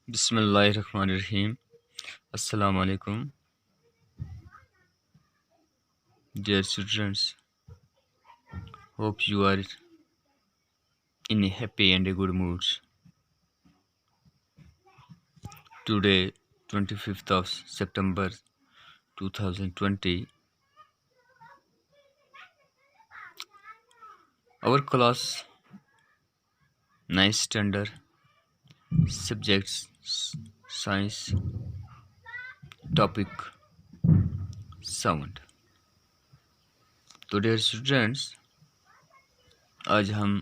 Bismillahirrahmanirrahim. Assalamu alaikum. Dear students, hope you are in a happy and a good mood. Today, 25th of September 2020, our class 9th standard subjects science topic sound. तो dear students, आज हम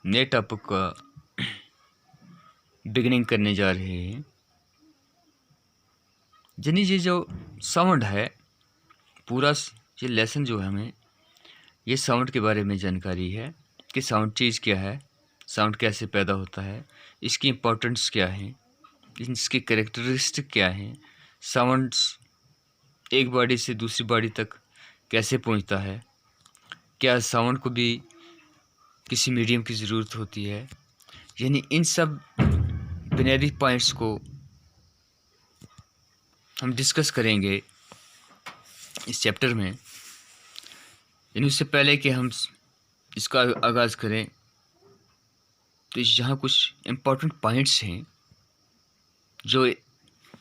नए topic का beginning करने जा रहे हैं। यानी ये जो साउंड है, पूरा ये लेसन जो है हमें ये साउंड के बारे में जानकारी है कि साउंड चीज़ क्या है, साउंड कैसे पैदा होता है, इसकी इम्पोर्टेंस क्या है, इसकी कैरेक्टरिस्टिक क्या है, साउंड एक बॉडी से दूसरी बॉडी तक कैसे पहुंचता है, क्या साउंड को भी किसी मीडियम की ज़रूरत होती है। यानी इन सब बुनियादी पॉइंट्स को हम डिस्कस करेंगे इस चैप्टर में। यानी उससे पहले कि हम इसका आगाज़ करें तो यहाँ कुछ इम्पोर्टेंट पॉइंट्स हैं जो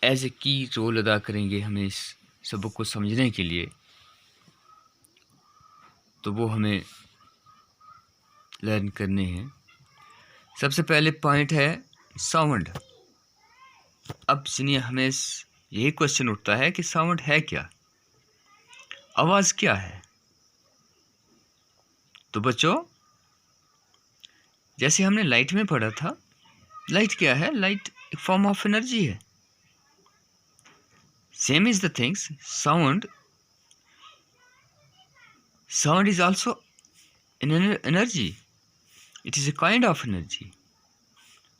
एज ए की रोल अदा करेंगे हमें इस सबक को समझने के लिए। तो वो हमें लर्न करने हैं। सबसे पहले पॉइंट है साउंड। अब सुनिए, हमें यही क्वेश्चन उठता है कि साउंड है क्या, आवाज़ क्या है। तो बच्चों, जैसे हमने लाइट में पढ़ा था, लाइट क्या है? लाइट एक फॉर्म ऑफ एनर्जी है। Same is the things, sound is also an energy. It is a kind of energy.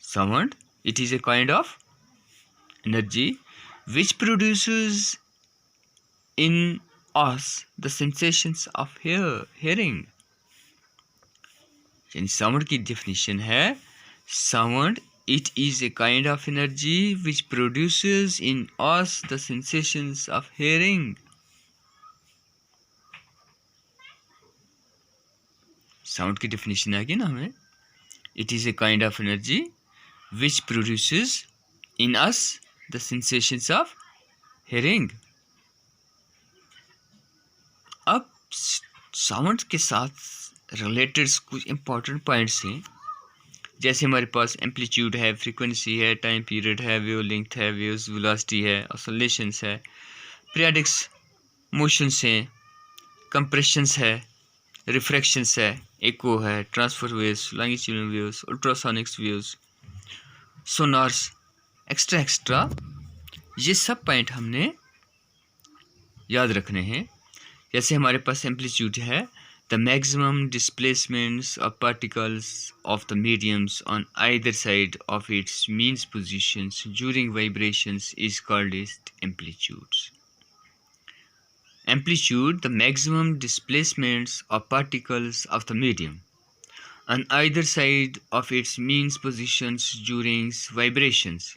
Sound, it is a kind of energy which produces in us the sensations of hearing. यानी sound की definition है, sound it is a kind of energy which produces in us the sensations of hearing. Sound की definition आ गई ना हमें। It is a kind of energy which produces in us the sensations of hearing. अब sound के साथ related कुछ important points हैं। जैसे हमारे पास एम्पलीट्यूड है, फ्रीक्वेंसी है, टाइम पीरियड है, वेव लेंथ है, वेव्स वेलोसिटी है, ऑसिलेशंस है, पीरियडिक्स मोशंस हैं, कंप्रेशंस है, रिफ्रैक्शंस है, एको है, transfer waves, longitudinal waves, ultrasonics waves, sonars, extra extra. ये सब पॉइंट हमने याद रखने हैं। जैसे हमारे पास एम्पलीट्यूड है, the maximum displacements of particles of the mediums on either side of its means positions during vibrations is called as amplitudes. Amplitude, the maximum displacements of particles of the medium on either side of its mean positions during vibrations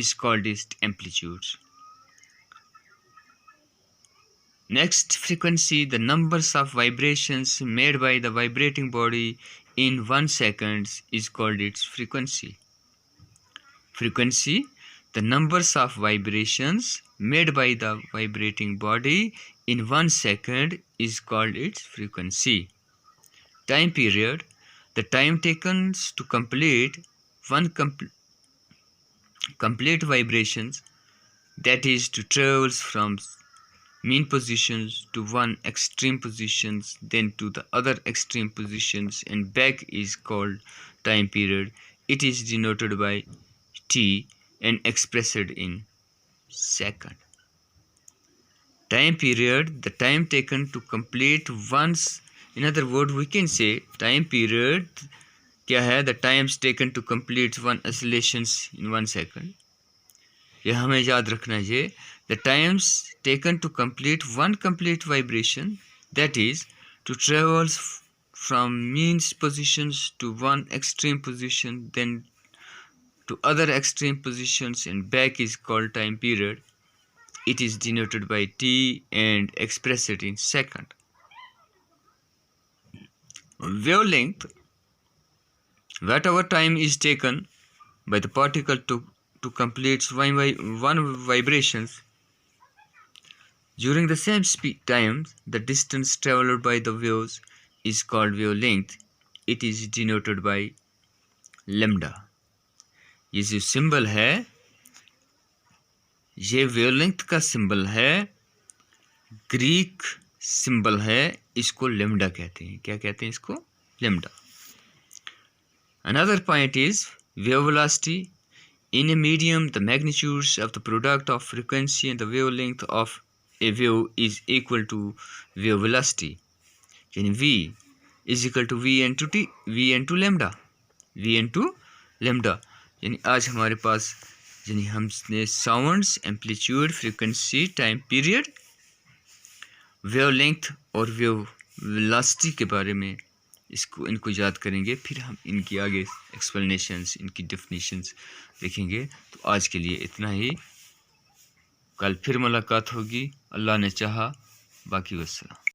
is called as amplitudes. Next, frequency, the numbers of vibrations made by the vibrating body in 1 second is called its frequency. Frequency, the numbers of vibrations made by the vibrating body in 1 second is called its frequency. Time period, the time taken to complete one complete vibrations, that is to travel from mean positions to one extreme positions, then to the other extreme positions and back, is called time period. It is denoted by T and expressed in second. Time period, the time taken to complete once, in other words we can say time period क्या है, the times taken to complete one oscillations in 1 second. यह हमें याद रखना चाहिए, the times taken to complete one complete vibration, that is to travel from mean positions to one extreme position, then to other extreme positions and back is called time period. It is denoted by t and expressed in second. Wavelength, whatever time is taken by the particle to complete one vibrations. During the same time, the distance traveled by the waves is called wavelength. It is denoted by lambda. ये जो symbol है, ये wavelength का symbol है, Greek symbol है, इसको lambda कहते हैं. क्या कहते हैं इसको? Lambda. Another point is wave velocity. In a medium, the magnitudes of the product of frequency and the wavelength of a wave is equal to wave velocity. यानी v is equal to v into lambda. v into lambda. यानी आज हमारे पास यानी हमने sounds, amplitude, frequency, time period, wavelength और wave velocity के बारे में इनको याद करेंगे. फिर हम इनकी आगे एक्सप्लेनेशंस, इनकी डेफिनेशंस देखेंगे. तो आज के लिए इतना ही. कल फिर मुलाकात होगी, अल्लाह ने चाहा. बाकी वस्सलाम.